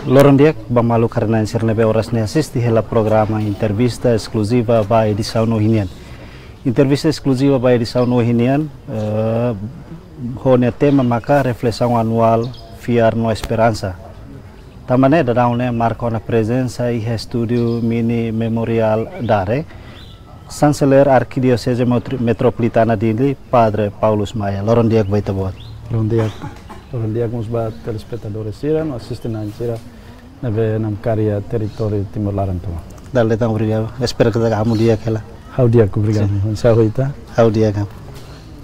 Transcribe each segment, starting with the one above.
Loron dia bamalu karena nebe horas ne assisti hela programa entrevista exclusiva ba edição no hinian. Entrevista exclusiva ba edição no hinian hone tema maka reflexão anual fiar no esperança. Tamane dadaune marca na presença e estúdio mini memorial dare chanceler arquidiocese metropolitana de Padre Paulus Maia. Loron dia vai tabot. Loron dia com os telespectadores siram assistem a sira nebe nam karya território Timor Laranto. Dale tão obrigado. Espero que kamu dia kela. How dia obrigado. Onsa hoita. How dia kamu.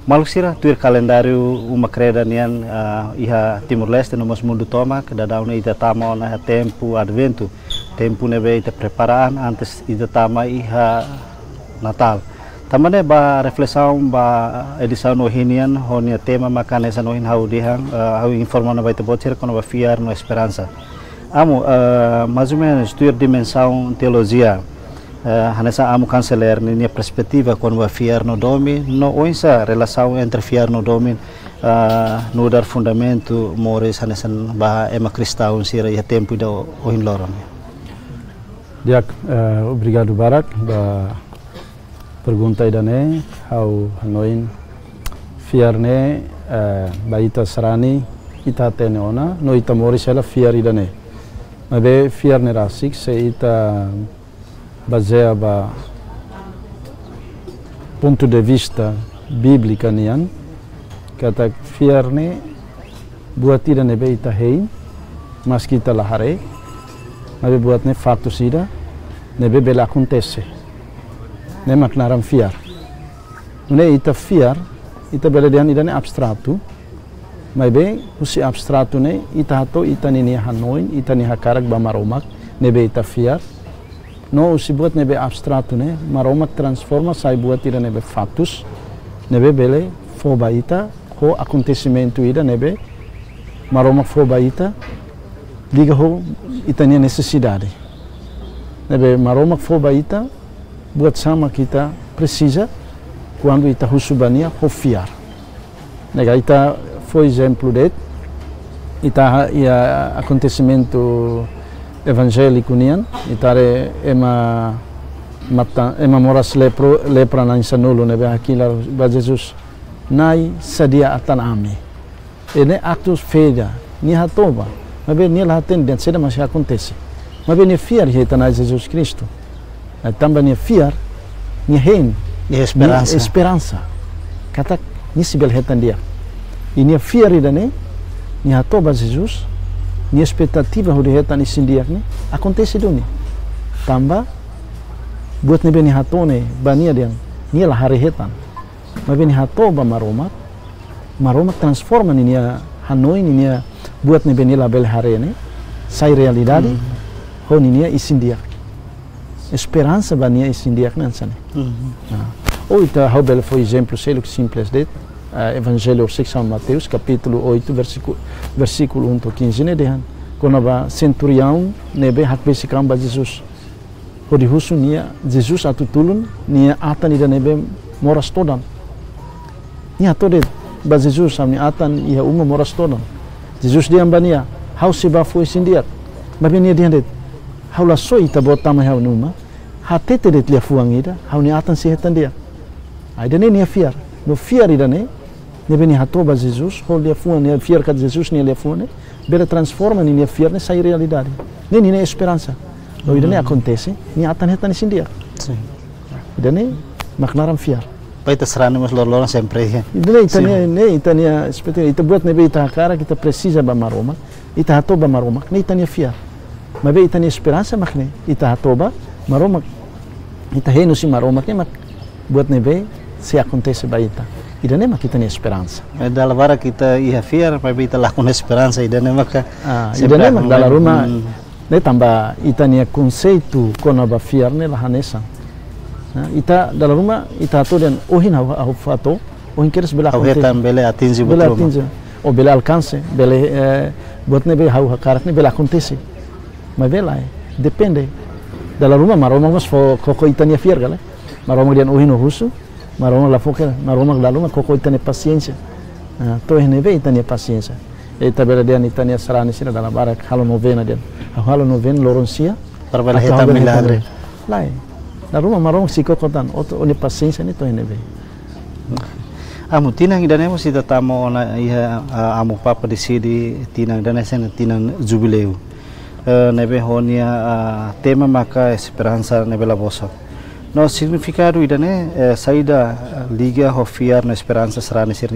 Maluk sira tuir calendário uma creda nian iha Timor Leste no mas mundo toma que dadaune ita tama na tempo advento tempo nebe ita preparaan antes ita tama iha Natal. Tamane ba reflexão ba edição no hinian honia tema makane sa no hin hau dihang hau informa na baita botir kono ba fiar no esperança. Amo mais ou menos tuir dimensão teologia hanesa amo canceler ni perspectiva quando vai fiar no domi no oinsa relação entre fiar no domi no dar fundamento mores hanesa ba ema cristão sira ia tempo do oin loron. Diak obrigado Barak ba pergunta idane how hanoin fiar ne baita sarani ita tene ona no ita mores ela fiar idane. Mabe fiar ne rasik se ita baseia ba ponto de vista bíblica nian kata fiar ne buat ida ne beita hein mas kita lahare nabe buat ne fatos ida ne bela acontece ne maknaram fiar ne ita fiar ita bela dian ida ne abstrato mabe usi abstrato ne ita hato ita ni hanoin ita ni hakarak ba maromak ne beita fiar no si buat nebe abstrato ne maromak transforma sai buat ida nebe fatos nebe bele fo baita ho acontecimento ida nebe maromak fo baita liga ho itania necessidade nebe maromak fo baita buat sama kita precisa quando ita husubania ho fiar nega ita foi exemplo det ita ia acontecimento evangélico nian itare ema moras lepra na insanulo nebe aquila ba Jesus nai sadia atan ame ene actus feda ni hatoba mabe ni la haten den seda mas acontece mabe ni fiar heta na Jesus Cristo tamba ni fiar ni hen ni esperança kata ni sibel hetan dia ini fiar idane ni hatoba Jesus ni expectativa hodi hetan isindiak ni acontece duni tamba buat nebe ni hatone bania dian ni la hari hetan mabe ni hatoba maromak transforma ni hanoi ni buat nebe ni la bel hari ni sai realidade ho ni isindiak esperança bania isindiak nansane ou ita hobel foi exemplo selo simples det Evangelho de São Mateus, capítulo 8, versículo 1 a 15, né, dehan. Quando a centurião nebe hakbesikam ba Jesus. Hodi husu nia Jesus atutulun nia atan ida nebe moras todan. Nia tode ba Jesus amni atan ia uma moras todan. Jesus dia ambania, hau seba foi sindiat. Mabe nia dia det. Hau la soi ta botama hau numa. Hatete det lia fuang ida, hau ni atan sehetan dia. Aida nia fiar. No fiar ida ne nebe ni hatoba Jesus, ho lia fuang nia fiar kat Jesus nia lia fuang ne. Bela transforma ni fiar ne sai realidade. Ni esperança. No ida ne acontece, ni atan hetan sindia. Sim. Ida ne maknaram fiar. Baita serana mas lor sempre. Ida ne itania espetene ita buat nebe ita cara kita precisa ba maroma, ita hatoba maroma, ne itania fiar. Mabe itania esperança makne, ita hatoba maroma. Ita henu si maroma ne mak buat nebe se acontece ba ita. Ida ne mak itania esperança. Dalam vara kita ia fiar, mabe ita lakon esperança ida ne mak. Ida ne mak dalam rumah ne tamba itania conceito kono ba fiar ne lahanesa. Ita dalam rumah ita to dan ohin au fato ohin keres bela acontece. Au bela atinge betul. O bela alcance, bela buat ne be hau hakarak ne bela acontece. Mas bela depende. Dalam rumah maroma mas koko itania fiar gale. Maroma dian ohin husu, maroma la foca, maroma dalam rumah koko itania paciência. To ne be itania paciência. tabela dia nitania sarani sira dalam barak halo novena dia. Halo novena loronsia para bela heta milagre. Lai. Na rumah marong sikokotan oto oni paciência ni to enebe. Amu tinang idane mo sita tamo na iha amu papa decidi tinang dane sen tinang jubileu. Nebe honia tema maka esperança nebe la vosso. No significado idane saída liga hofiar na esperança será nessa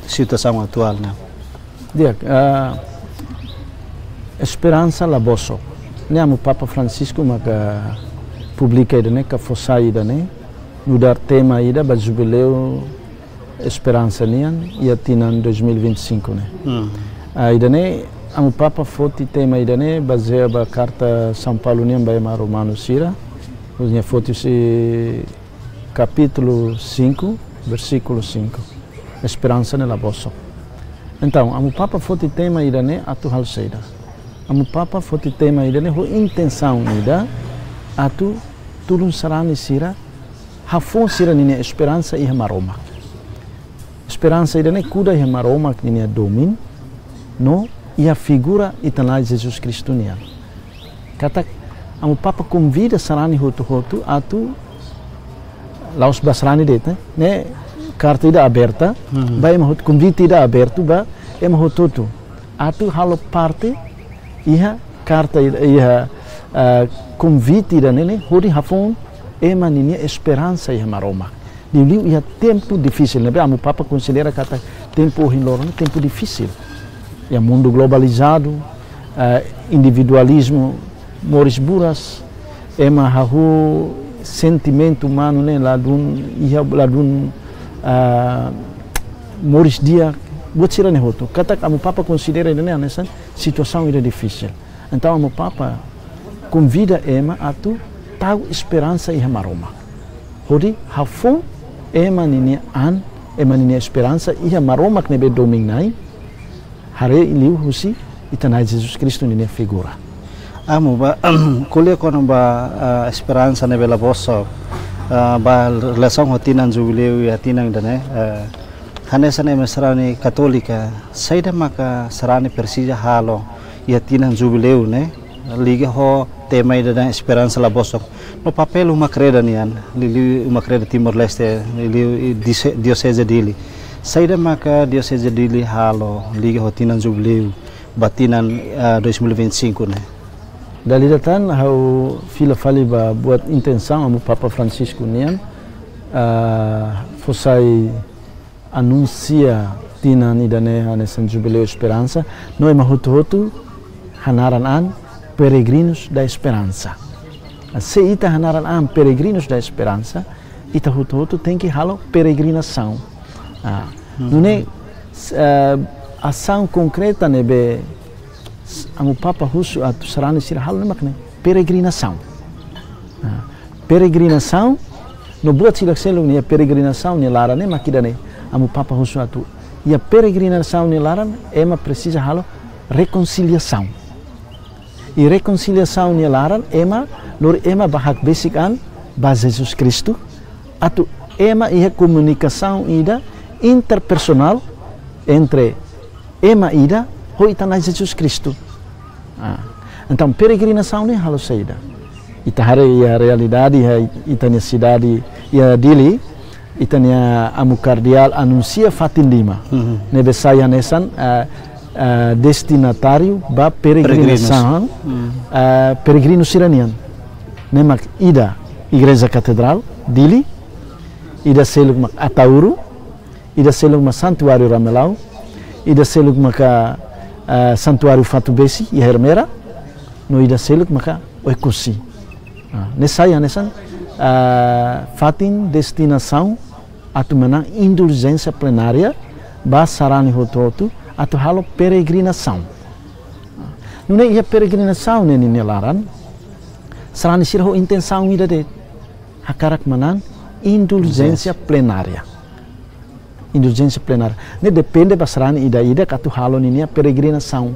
situação atual, né? Dia esperança la vosso. Ne amu papa Francisco maka publica idane ka fossai idane mudar tema ida ba jubileu esperança nian ia tinan 2025 né. Idane amu papa foti tema idane baseia ba carta São Paulo nian ba ema Romano sira. Usnya foti si capítulo 5, versículo 5. Esperança nela vosso. Então, amu papa foti tema idane atu hal seida. Amu papa foti tema idane ho intenção ida atu turun sarani sira hafon sira nini esperança iha maroma. Esperança idane kuda iha maroma nini domin no ia figura itanai Jesus Cristo nia. Kata amu papa convida sarani hotu atu laos basrani det ne carta ida aberta ba ema hot convite ida aberto ba ema hotu atu halo parte iha carta iha convite ida nene hori hafon ema nini esperança iha maroma. Liu ia tempo difícil, né? Amu papa considera kata tempo hinlorone tempo difícil. Ya mundo globalizado, individualismo moris buras, ema hahu sentimento humano né ladun moris dia buat sira ne hoto. Kata amu papa considera né nessa situação ida difícil. Então amu papa convida ema atu tahu esperança iha maroma. Hodi hafon ema nini esperança iha maroma que nebe dominai. Hare iliu husi itanai Jesus Cristo nini figura. Amu ba kuliah kono ba esperança nebe la vosso ba relação hotinan jubileu ya tinang dane hanesan ema serani katolika saida maka serani persija halo ya tinang jubileu ne liga ho tema ida dan esperança la vosso no papel uma creda nian lili uma creda Timor Leste lili diocese dili saida maka diocese dili halo liga ho tinan jubileu batinan 2025 ne. Dali datan hau fila fali ba buat intenção amu Papa Francisco nian fossai anuncia tinan idane hanesan jubileu esperança no ema hotu hanaran an peregrinos da esperança. Se ita hanaran an peregrinos da esperança ita hotu tem que halo peregrinação. Não é ação concreta nebe amu papa husu atu sarani sira hal makne peregrinação. Peregrinação no buat silak selung ni peregrinação ni lara ne makidane amu papa husu atu ia peregrinação ni lara ema precisa halo reconciliação. E reconciliação ni lara ema lor ema bahak basic an ba Jesus Cristo atu ema ia comunicação ida interpersonal entre ema ida ho itanai Jesus Cristo. Então peregrinação nem halo saída. Ita hari a realidade itania cidade ia dili itania amu cardeal anuncia Fatin Lima. Nebe saya nesan destinatário ba peregrinação peregrino siranian. Nemak ida igreja catedral dili ida seluk mak Atauru ida seluk mak santuário Ramelau ida seluk maka santuário Fatu Besi e Hermera no ida seluk maka oikusi. Nesaya nesan fatin destinação atu menang indulgência plenária ba sarani hototu atu halo peregrinação. Nune ia peregrinação ne nelaran sarani sirho intenção ida de hakarak menang indulgência plenária. Indulgência plenária. Ne depende basarani ida katu halo ninia peregrinação.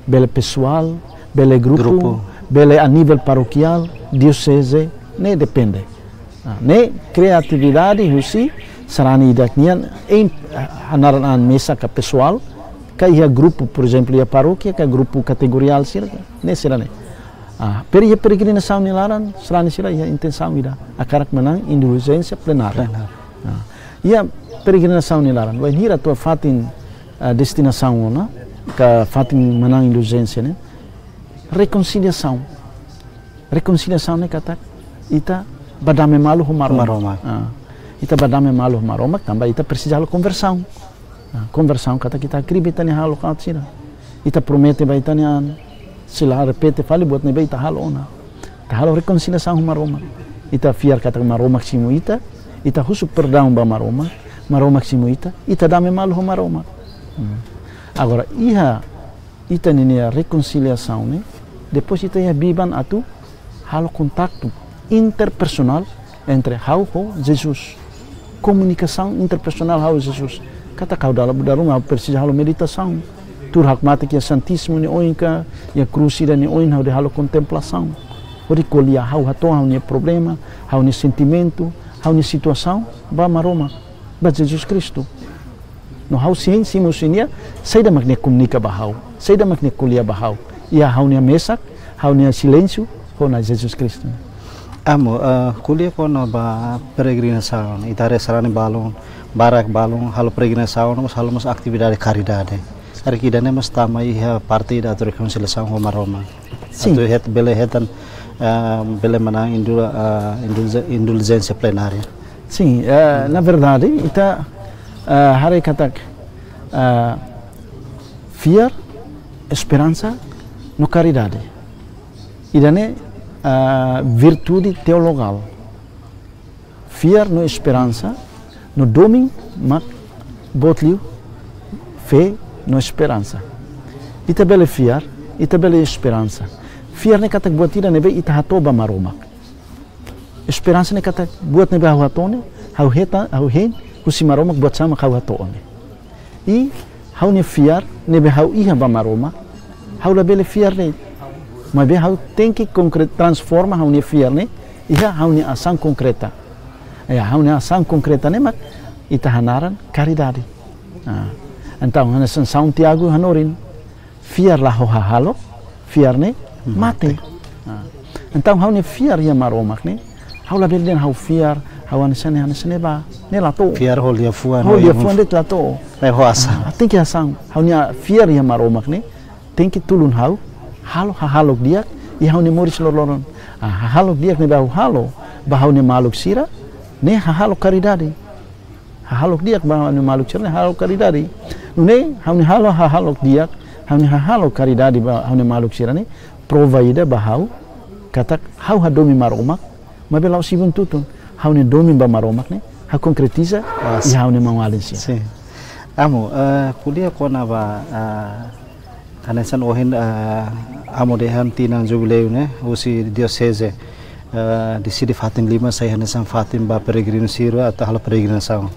Bele pessoal, bele grupo, bele a nível paroquial, diocese, ne depende. Ne criatividade husi sarani ida nian hanaran mesa ka pessoal, ia grupo, por exemplo, ia paróquia, que grupo categorial sira, nesse lá né. Pero ia peregrinação nilaran, será nesse lá ia intenção ida, a cara que menang indulgência plenária. Ia peregrinação nilaran, vai hira tua fatin destinação ona, que fatin menang indulgência né. Reconciliação né kata, ita badame malu humaroma. Ita badame malu humaroma, também ita precisa de conversão. Conversão kata kita acredita ni halo kat sira. Ita promete ba ita nian sila repete fali buat ni ba ita halo ona. Ta halo reconciliação humaroma. Ita fiar kata maroma ksimu ita husu perdão ba maroma ksimu ita dame malu humaroma. Agora ita ni reconciliação né. Depois ita ia biban atu halo contato interpersonal entre hau Jesus. Comunicação interpersonal hau Jesus. Kata kau dalam rumah precisa halo meditação. Tur hakmati que santíssimo ni oinka, e cruzida ni oin hau de halo contemplação. Ori colia hau hato hau ni problema, hau ni sentimento, hau ni situação, ba maroma, ba Jesus Cristo. No hau sim simusinia, sai da magne comunica ba hau, sai da magne colia ba hau. Ia hau ni mesak, hau ni silêncio, ho na Jesus Cristo. Amo, kuliah kono ba peregrinação, itare sarani balon, barak balon, halo peregrinação, mas atividade caridade. Hari kita mas tama ia parte da reconciliação Roma. Sim. Atu het bele hetan bele mana indulgência plenária. Sim, na verdade, ita hari katak fiar, esperança, no caridade. Idane virtude teologal. Fiar no esperança, no doming mak botliu fé no esperança. Ita bele fiar, ita bele esperança. Fiar ne katak buat ida nebe ita hatoba maromak. Esperança ne katak buat nebe hau hatone, hau hen, husi maromak buat sama hau hatone. I hau ne fiar nebe hau iha ba maromak, hau la bele fiar ne. Mas bem hau tem que transforma hau ne fiar ne, iha hau ne ação concreta. Hau ne ação concreta ne mak ita hanaran caridade. Então, na São Tiago hanorin, fiar lah halo, fiar ne mate. Então, hau ne fiar ia maromak ne, hau la belden hau fiar, hau anesane ba, ne lato. Fiar holia fuan. Holia fuan det lato. Tem que ação, hau ne fiar ia maromak ne, tem que tulun hau, halok dia, e hau ne moris loloron. Halok dia ne ba halo, ba hau ne maluk sira, ne halok caridade. Halok dia ba hau ne maluk sira, ne halok caridade. Nune hau ni halok dia, hau ni halok caridade ba hau ni maluk sirane, prova ida ba hau katak hau hadomi maromak, mas belau sibun tutun, hau ni domi ba maromak ne, hau concretiza e hau ni mawalisia. Sim. Amo, kuliah kona ba anesan ohin amo dehan tinang jubileu ne, usi diocese di sidi Fatim 5 saya anesan Fatim ba peregrino siro atau halo peregrinação.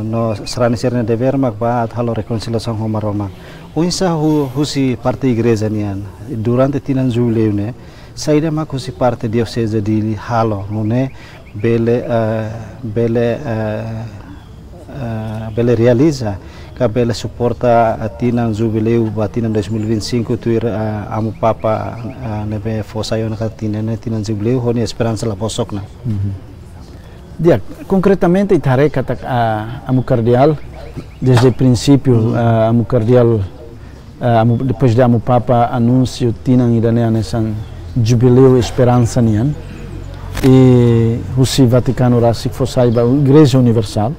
No serani serna dever mak ba halo reconciliação Roma. Uinsa husi parte igreja nian durante tinan jubileu ne saída mak husi parte diocese di halo ne bele realiza que bele suporta a tinan jubileu ba tinan 2025 tuir amu papa nebe fosayo na tinan jubileu honi esperança la posokna. Dia, concretamente itare katak amu cardeal desde o princípio amu cardeal depois de amu papa anúncio tinang idane anesan jubileu esperança nian e husi Vaticano rasik fosai ba igreja universal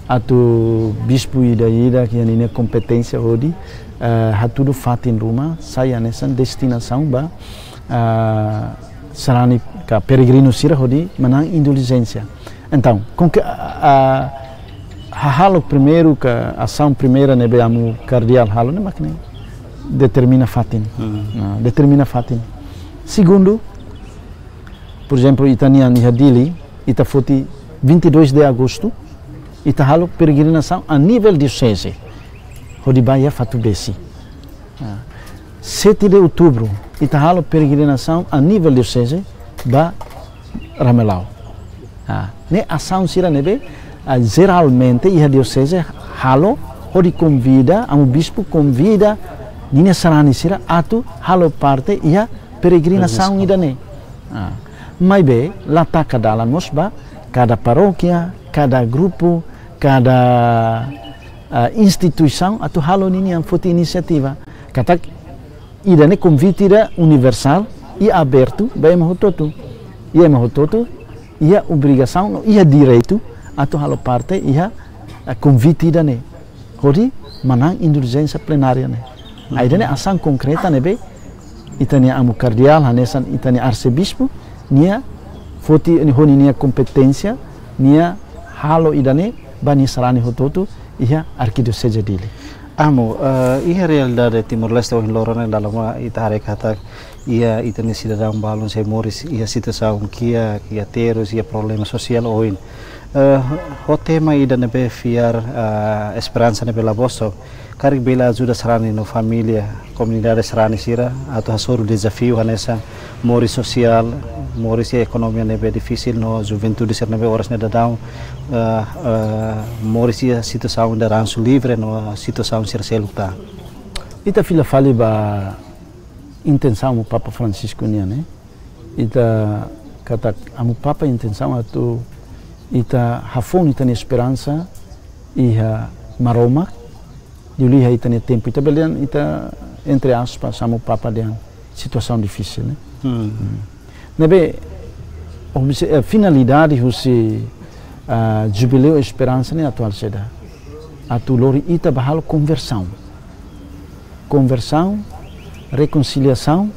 atu bispo ida que anine competência hodi hatudo fatin ruma saya anesan destinação ba sarani ka peregrino sira hodi manang indulgência. Então, com que halo primeiro que a ação primeira nebe amu cardeal halo ne makne determina fatin. Determina fatin. Segundo, por exemplo, itania ni hadili ita foti 22 de agosto ita halo peregrinação a nível diocese. Hodi baia fatu besi. 7 de outubro ita halo peregrinação a nível diocese ba Ramelau. Ne ação sira nebe geralmente ia diocese halo Hodi convida, amo bispo convida nini sarani sira atu halo parte ia peregrinação idane. Mai be lataka dalam mosba cada paróquia, cada grupo, cada instituição atu halo nini yang foti inisiativa. Katak idane convite universal e aberto bem mahototo. Ia mahototo, ia obrigação, ia direito atu halo parte ia convite idane. Hodi manang indulgência plenária ne. Aí dane ação concreta ne be itani amo cardeal hanesan itani arcebispo nia foti honi nia competência nia halo idane bani sarani hototo ia arquidiocese dele. Amo ia realidade Timor Leste in lorone dalam itare kata ia itani cidadão balon se moris ia situação kia teros ia problema social oin. O tema ida nebe fiar esperança nebe laboso karik bela ajuda sarani no família comunidade sarani sira atau hasor desafio hanesa mori social mori se ekonomia nebe difícil no juventude ser nebe horas neda down mori se situação da ranço livre no situação ser seluta ita fila fali ba intenção o Papa Francisco nia né ita kata amu Papa intenção atu ita hafon ita esperança iha maroma diuliha ita ne tempo ita belian ita entre aspas amo Papa dian situação difícil né nebe a finalidade husi jubileu esperança ne atual seda atu lori ita bahal conversão reconciliação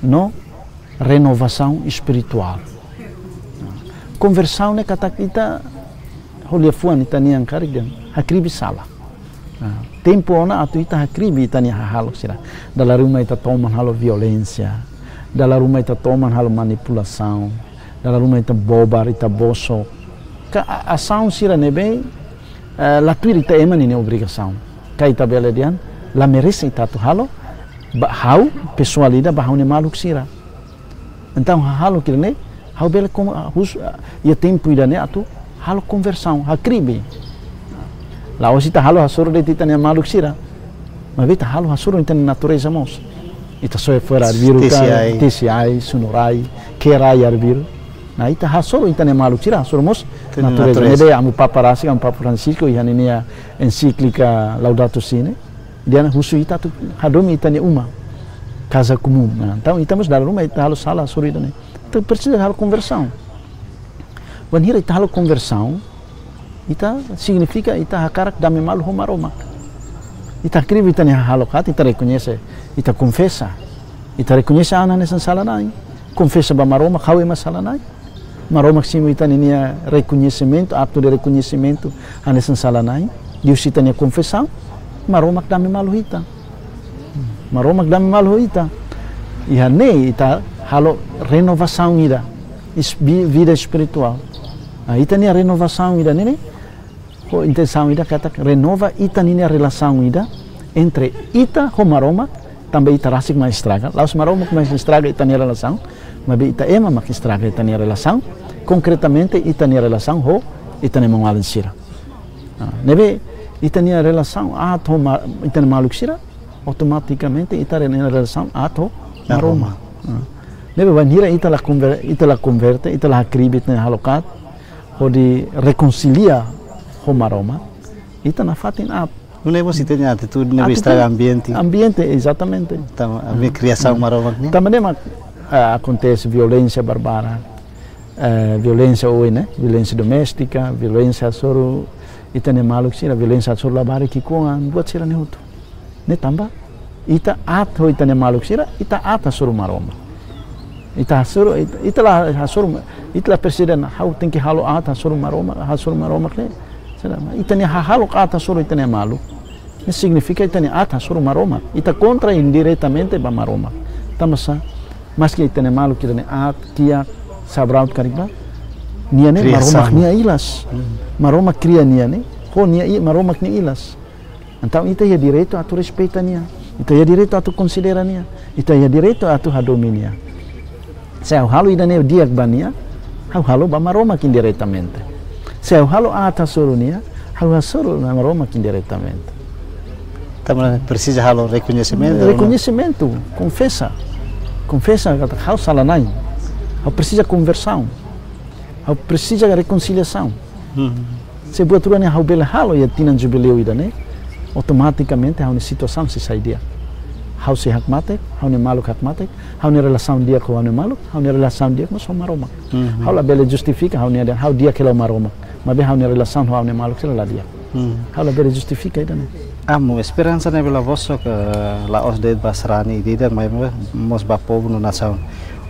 no renovação espiritual. Conversão ne kata kita holia fuan ita niang karigan hakribi sala. Tempo ona atu ita hakribi ita ni halo sira. Dalam rumah ita toman halo violência, dalam rumah ita toman halo manipulação, dalam rumah ita bobar ita boso. Ka ação sira nebe la tuir ita eman ini obrigação. Ka ita bela dian la merece ita tu halo hau pessoalida bahau ne maluk sira. Então halo kirne hau bela como ia tempo idane atu halo conversão hakribi. La osita halo hasuru de tita ne maluk sira. Mas vita halo hasuru ita natureza mos. Ita soe fora arbiru TCI sunurai kerai arbiru. Na ita hasuru ita ne maluk sira hasuru mos natureza. Nede amu Papa Rasi amu Papa Francisco ihan ini encíclica Laudato Si ne. Dia husu ita tu hadomi ita ne uma casa comum. Então estamos dar uma ita halo sala hasuru ita ne. Então precisa halo conversão. Quando hira ita halo conversão ita significa ita hakarak dame malu homaroma. Ita kribi ita ne halo kat ita reconhece, ita confessa. Ita reconhece ana nesan salanai. Confessa ba maroma kawe masalanai. Maroma simo ita ne reconhecimento, ato de reconhecimento anesan salanai. Dius ita ne confessão. Maroma dame malu ita. Maroma dame malu ita. Iha ne ita halo renovação ida. Vida espiritual. Ita ne renovação ida ne. A intenção ida kata renova ita nini relação ida entre ita ho maroma também ita rasik mais estraga laos maroma mais estraga ita ni relação mas ita ema mais estraga ita ni relação concretamente ita ni relação ho ita ni mangalan sira nebe ita ni relação ato ita ni maluk sira automaticamente ita ni relação ato maroma nebe vanira ita la converte ita la cribit ni halokat ho di reconcilia Maroma, ita na fatin up. Não é você tem atitude não estraga ambiente. Ambiente, exatamente. Então a criação maroma. Também acontece violência barbara, violência hoje, né? Violência doméstica, violência soro ita ne maluk sira, violência soro labare kikuan buat sira ne hutu. Ne tamba ita ato ita ne maluk sira, ita ata soro maroma. Ita soro ita la soro ita la presiden how tem que halo ata soro maroma, ne. Ita ni halo ata soro ita ni malu. Isso significa ita ni ata soro maroma. Ita contra indiretamente ba maroma. Tamasa mas que ita ni malu kita ni at kia sabraut karibla. Nia ne maroma nia ilas. Maroma cria nia ne. Ho nia maroma ni ilas. Então ita ya direito atu respeita nia. Ita ya direito atu considera nia. Ita ya direito atu hadominia. Saya halo ida ne diak bania. Halo ba maroma indiretamente. Se o halo ata sorunia, hau hasuru na Roma indiretamente. Também precisa halo reconhecimento. Reconhecimento, confessa kata hau salanai, hau precisa conversão, hau precisa reconciliação. Se buat turane hau bela halo ya tinan jubileu ida ne, automaticamente hau ni situação se sai dia. Hau se hakmatek, hau ni maluk hakmatek, hau ni relação dia com hau ni maluk, hau ni relação dia com soma Roma. Hau la bela justifica hau ni ada hau dia kelo maroma, mas hau ni relação hau ni maluk sela dia. Hau la bela justifica ida ne. Amo esperança ne bela vosso que la os de basrani dida mas mos ba povo no nação.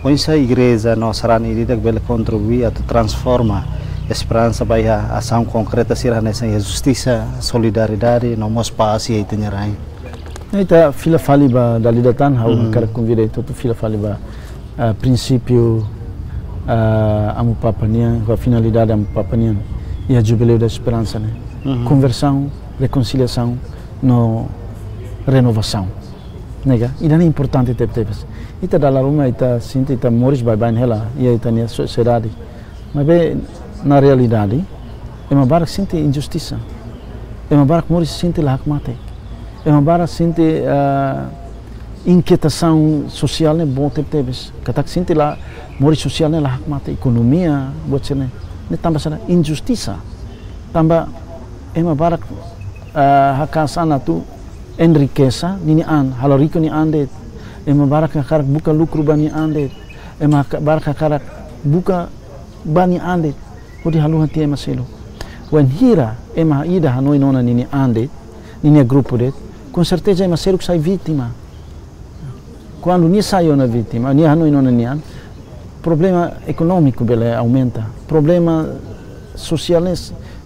Onde a igreja no sarani dida bela contribuir a transforma esperança vai a ação concreta ser nessa justiça, solidariedade, no mos paz e tenyerai. Ita fila fali ba dalidatan hau kara convida itu fila fali ba princípio amu papanian, a finalidade amu papanian e a jubileu da esperança né. Conversão, reconciliação, no renovação. Nega, ida é importante tepes. Ita dalam rumah ita sinti ita moris bye-bye hela, ia ita nia sociedade. Mas na realidade, ema barak sinti injustiça. Ema barak moris sinti lahak mate. Ema barak sinti inquietação social né bom tepes. Katak sinti lá moris social né lahak mate, economia, buat sene. Ne tambah sana injustiça. Tambah ema barak hakasana tu enriqueza nini an halorico ni ande ema baraka karak buka lucro bani ande ema baraka karak buka bani ande odi halu hati ema selo when hira ema ida hanoi nona nini ande nini grupo det com certeza ema selo que sai vítima quando ni sai na vítima ni hanoi nona ni an problema econômico bele aumenta problema social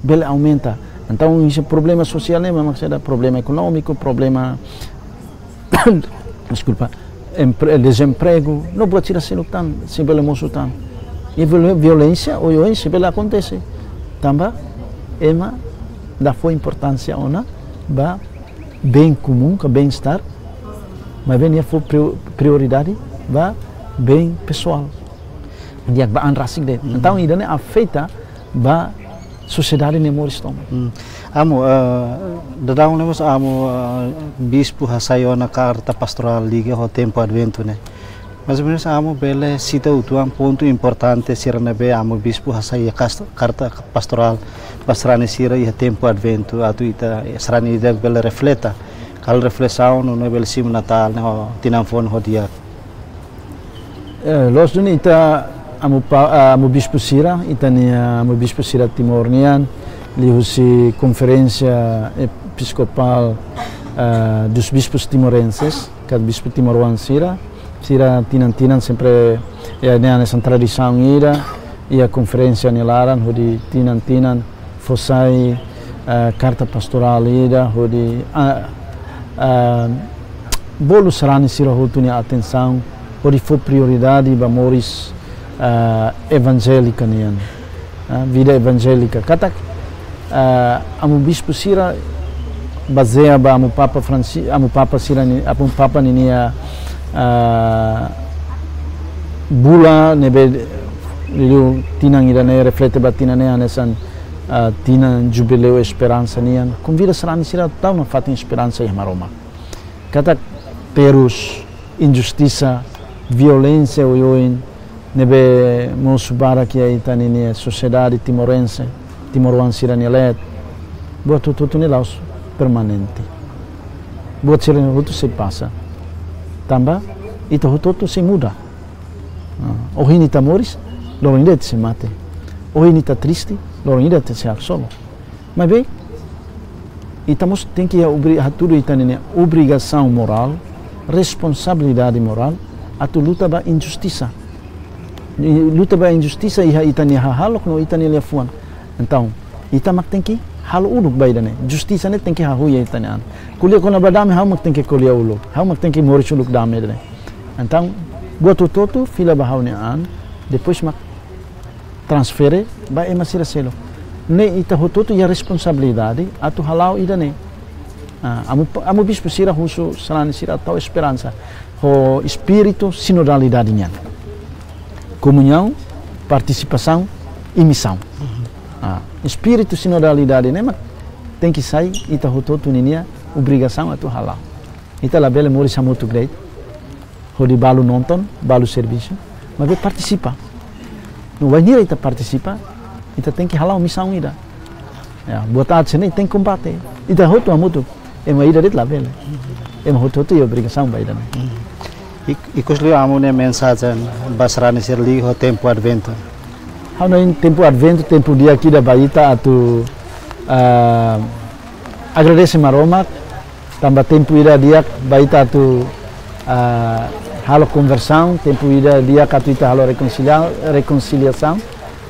bele aumenta. Então, esse problema social é uma problema econômico, problema desculpa, desemprego, não pode ser assim tão, se bela moço tão. E violência, hoje se bela acontece. Também, ema da foi importância ona, ba bem comum, que bem-estar, mas bem foi prioridade, ba bem pessoal. Dia ba anrasik det. Então, isso é afeta ba sociedade memoris toma. Amo dadang nemos amo bispo hasayo na carta pastoral liga ho tempo advento né. Mas menos amo bele cita utuan ponto importante sirana be amo bispo hasayo carta pastoral pasrane sira e tempo advento atu ita srani ida bele refleta kal reflexão no bele sim natal né ho tinanfon ho dia. Los duni ita amo bispo sira itania amo bispo sira timornian lihusi conferência episcopal dos bispos timorenses kad bispo timoruan sira tinan sempre nessa tradição ira e a conferência nilaran hodi tinan fossai carta pastoral ira hodi bolu sarani sira hotuni atenção hodi foi prioridade ba moris evangélica nian vida evangélica katak amo bispo sira baseia ba amo papa Francisco amo papa sira ni amo papa ninia bula nebe liu tinang ira ne reflete ba tinane anesan tinan jubileu esperança nian convida sarani sira tau na fatin esperança e maroma katak perus injustiça violência oioin nebe mosubara que aí tá nini sociedade timorense timoruan siranielet buat tutu nilaus permanente buat sirane hutu se passa tamba ito hutu se muda ohini tamoris loro indet se mate ohini ta triste loro indet se solo mas bem itamos tem que tudo ita nini obrigação moral responsabilidade moral a tu luta ba injustiça luta ba injustiça e itani halok no itani lefuan então itamak tem que halo uluk baidane justiça ne tem que hahuya itani an kulia kona badame hamak tem que kulia uluk hamak tem que moris uluk dame dane então buat toto fila bahawne an depois mak transfere ba emasira selo ne ita hototo ya responsabilidade atu halau idane amo bispo sira husu salani sira tau esperança o espírito sinodalidade nian comunhão, participação e missão. Espírito sinodalidade, né? tem que sair, ita hototo ninia, obrigação é tu halal. Ita lá bela Maurício muito grande, hodi balu nonton, balu serviço, mas be participa. Não vai nem ita participa, ita tem que halal missão ida. Buat arte seni tem que combater. Ita hoto amutu, ema ida det lá bela, ema hototo é obrigação vai ida. E cosliu amo né mensagem basrani serli ho tempo advento. Há no tempo advento, tempo dia aqui da Baita atu agradece Maroma, também tempo ida dia Baita atu halo conversão, tempo ida dia que ita halo reconciliação,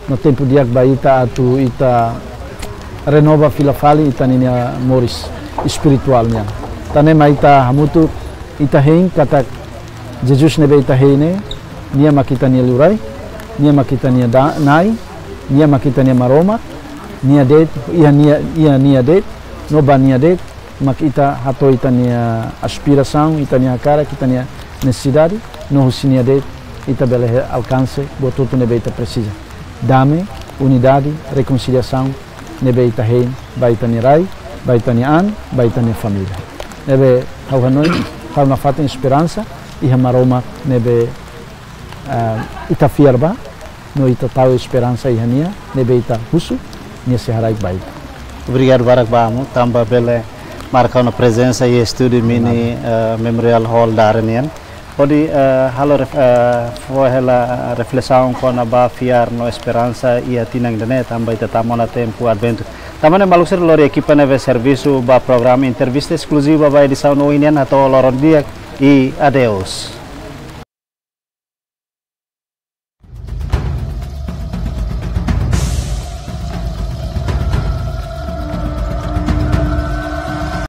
no tempo dia Baita atu ita renova filafali ita ninia moris espiritualnya. Tane maita hamutu ita hein kata Jesus nebe ita heine, nia makita nia lurai, nia makita nia nai, nia makita nia maroma, nia det, nia det, noba nia det, makita hato ita nia aspiração, ita nia cara, kita nia necessidade, no nia det, ita bele alcance, botuto nebe ita precisa. Dame, unidade, reconciliação, nebe ita hein, baita nia rai, baita nia an, baita nia família. Nebe hau hanoi, hau na fata esperança, iha maroma nebe ita fierba, no ita tahu esperança iha nia, nebe ita husu, nia seharai baik. Obrigado barak bamo, tamba bele marcou na presença e estúdio mini Memorial Hall da Arenian. Pode halo foi ela reflexão com a ba fiar no esperança e a tinang dane tamba ita tamo na tempo advento. Tamane maluk ser lori equipa neve serviço ba programa entrevista exclusiva ba edição no inian atau loron dia e adeus.